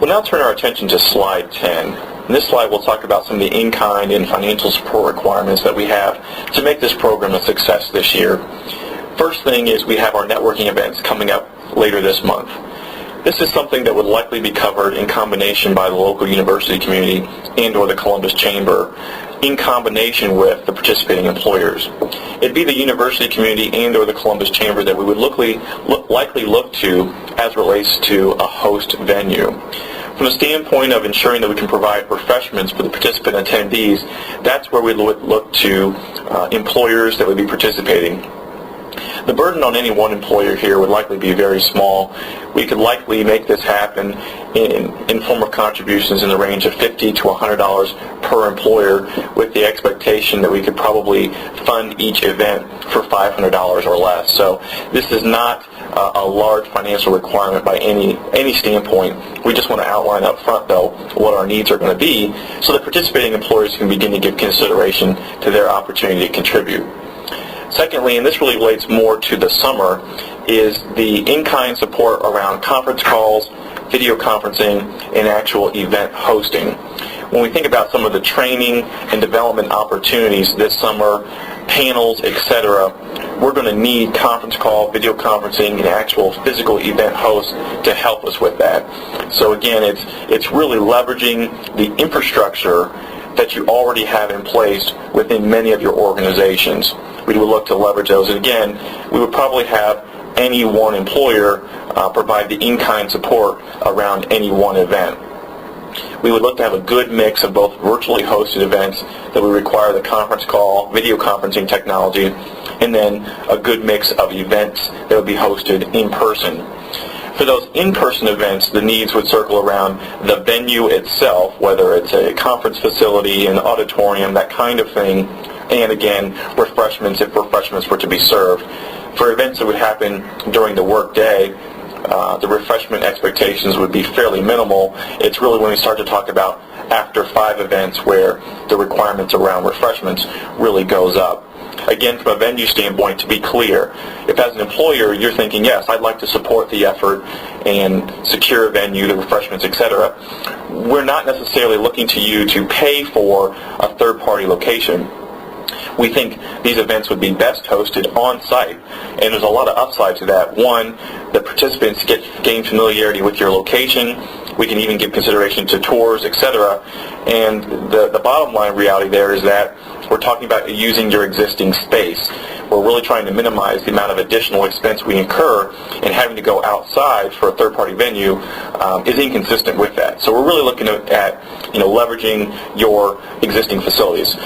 We'll now turn our attention to slide 10. In this slide, we'll talk about some of the in-kind and financial support requirements that we have to make this program a success this year. First thing is we have our networking events coming up later this month. This is something that would likely be covered in combination by the local university community and or the Columbus Chamber in combination with the participating employers. It'd be the university community and or the Columbus Chamber that we would likely look to as relates to a host venue. From the standpoint of ensuring that we can provide refreshments for the participant attendees, that's where we would look to employers that would be participating. The burden on any one employer here would likely be very small. We could likely make this happen in form of contributions in the range of $50 to $100 per employer, with the expectation that we could probably fund each event for $500 or less. So this is not a large financial requirement by any standpoint. We just want to outline up front, though, what our needs are going to be so that participating employers can begin to give consideration to their opportunity to contribute. Secondly, and this really relates more to the summer, is the in-kind support around conference calls, video conferencing, and actual event hosting. When we think about some of the training and development opportunities this summer, panels, etc., we're going to need conference call, video conferencing, and actual physical event hosts to help us with that. So again, it's really leveraging the infrastructure that you already have in place within many of your organizations. We would look to leverage those. And again, we would probably have any one employer provide the in-kind support around any one event. We would look to have a good mix of both virtually hosted events that would require the conference call, video conferencing technology, and then a good mix of events that would be hosted in person. For those in-person events, the needs would circle around the venue itself, whether it's a conference facility, an auditorium, that kind of thing, and again, refreshments if refreshments were to be served. For events that would happen during the work day, the refreshment expectations would be fairly minimal. It's really when we start to talk about after 5 events where the requirements around refreshments really goes up. Again, from a venue standpoint, to be clear, if as an employer you're thinking, yes, I'd like to support the effort and secure a venue, the refreshments, etc., we're not necessarily looking to you to pay for a third-party location. We think these events would be best hosted on-site, and there's a lot of upside to that. One, the participants gain familiarity with your location. We can even give consideration to tours, etc. And the bottom line reality there is that we're talking about using your existing space. We're really trying to minimize the amount of additional expense we incur, and having to go outside for a third-party venue is inconsistent with that. So we're really looking at leveraging your existing facilities.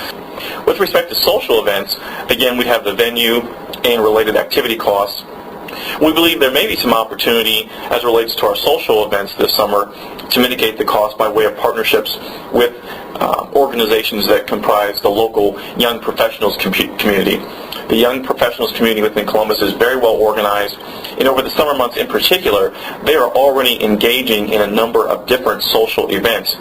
With respect to social events, again, we have the venue and related activity costs. We believe there may be some opportunity as it relates to our social events this summer to mitigate the cost by way of partnerships with organizations that comprise the local young professionals community. The young professionals community within Columbus is very well organized, and over the summer months in particular, they are already engaging in a number of different social events.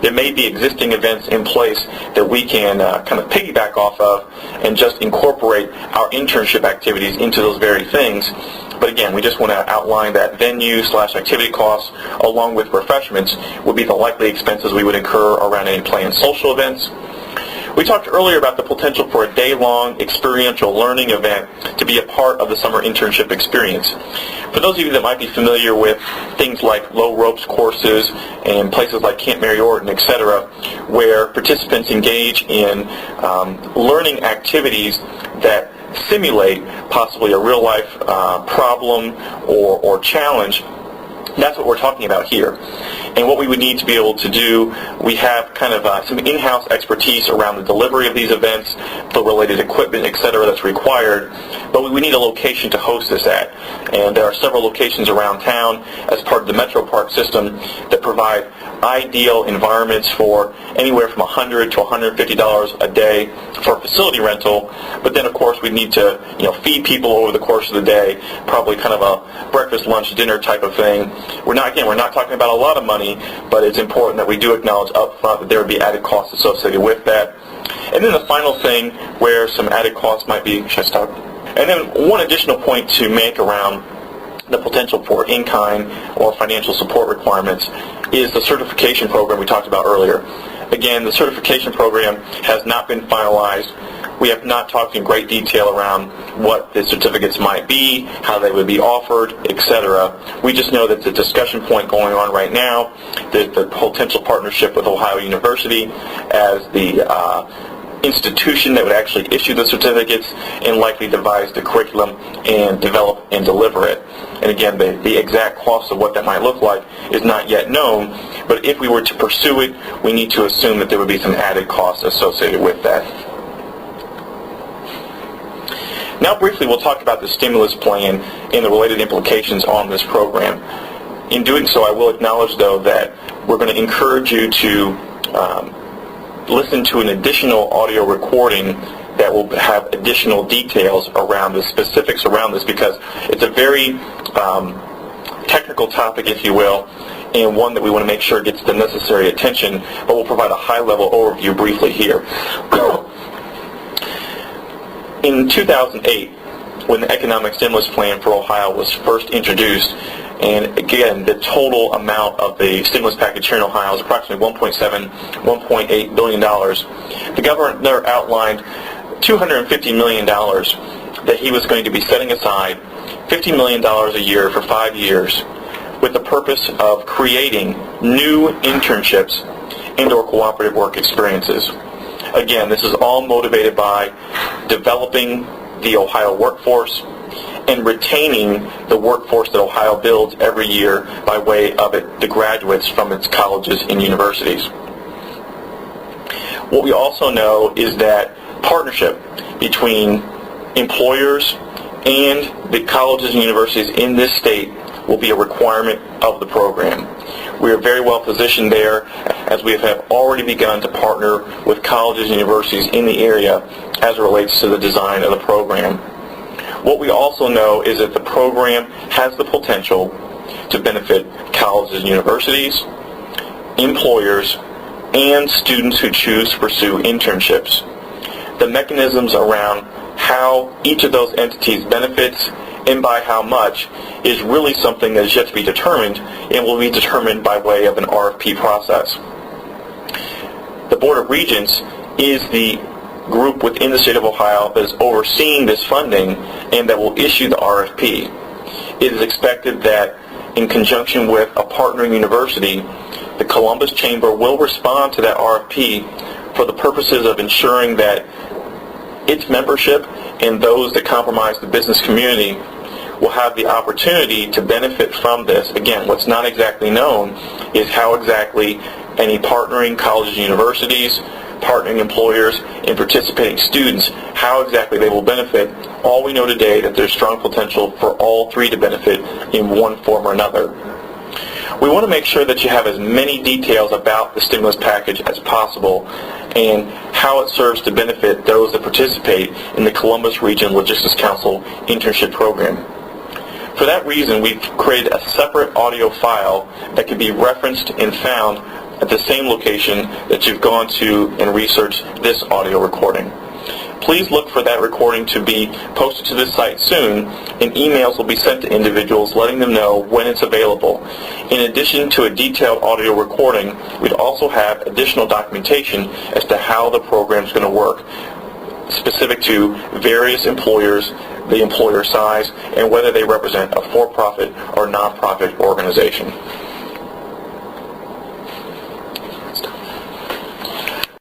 There may be existing events in place that we can kind of piggyback off of and just incorporate our internship activities into those very things. But again, we just want to outline that venue/activity costs along with refreshments would be the likely expenses we would incur around any planned social events. We talked earlier about the potential for a day-long experiential learning event to be a part of the summer internship experience. For those of you that might be familiar with things like low ropes courses and places like Camp Mary Orton, etc., where participants engage in learning activities that simulate possibly a real-life problem or challenge, that's what we're talking about here. And what we would need to be able to do, we have kind of some in-house expertise around the delivery of these events, the related equipment, etc. that's required, but we need a location to host this at. And there are several locations around town as part of the Metro Park system that provide ideal environments for anywhere from $100 to $150 a day for facility rental. But then, of course, we need to feed people over the course of the day, probably kind of a breakfast, lunch, dinner type of thing. We're not talking about a lot of money, but it's important that we do acknowledge up front that there would be added costs associated with that. And then the final thing where some added costs might be, should I stop? And then one additional point to make around the potential for in-kind or financial support requirements is the certification program we talked about earlier. Again, the certification program has not been finalized. We have not talked in great detail around what the certificates might be, how they would be offered, etc. We just know that the discussion point going on right now, the potential partnership with Ohio University as the institution that would actually issue the certificates and likely devise the curriculum and develop and deliver it. And again, the exact cost of what that might look like is not yet known, but if we were to pursue it, we need to assume that there would be some added costs associated with that. Now briefly we'll talk about the stimulus plan and the related implications on this program. In doing so, I will acknowledge though that we're going to encourage you to listen to an additional audio recording that will have additional details around the specifics around this, because it's a very technical topic, if you will, and one that we want to make sure gets the necessary attention, but we'll provide a high-level overview briefly here. In 2008, when the economic stimulus plan for Ohio was first introduced, and again, the total amount of the stimulus package here in Ohio is approximately $1.8 billion. The governor outlined $250 million that he was going to be setting aside, $50 million a year for 5 years, with the purpose of creating new internships and/or cooperative work experiences. Again, this is all motivated by developing the Ohio workforce and retaining the workforce that Ohio builds every year by way of the graduates from its colleges and universities. What we also know is that partnership between employers and the colleges and universities in this state will be a requirement of the program. We are very well positioned there, as we have already begun to partner with colleges and universities in the area as it relates to the design of the program. What we also know is that the program has the potential to benefit colleges and universities, employers, and students who choose to pursue internships. The mechanisms around how each of those entities benefits and by how much is really something that is yet to be determined and will be determined by way of an RFP process. The Board of Regents is the group within the state of Ohio that is overseeing this funding and that will issue the RFP. It is expected that in conjunction with a partnering university, the Columbus Chamber will respond to that RFP for the purposes of ensuring that its membership and those that comprise the business community will have the opportunity to benefit from this. Again, what's not exactly known is how exactly any partnering colleges and universities, partnering employers, and participating students, how exactly they will benefit. All we know today that there's strong potential for all three to benefit in one form or another. We want to make sure that you have as many details about the stimulus package as possible and how it serves to benefit those that participate in the Columbus Region Logistics Council internship program. For that reason, we've created a separate audio file that can be referenced and found at the same location that you've gone to and researched this audio recording. Please look for that recording to be posted to this site soon, and emails will be sent to individuals letting them know when it's available. In addition to a detailed audio recording, we'd also have additional documentation as to how the program is going to work, specific to various employers, the employer size, and whether they represent a for-profit or non-profit organization.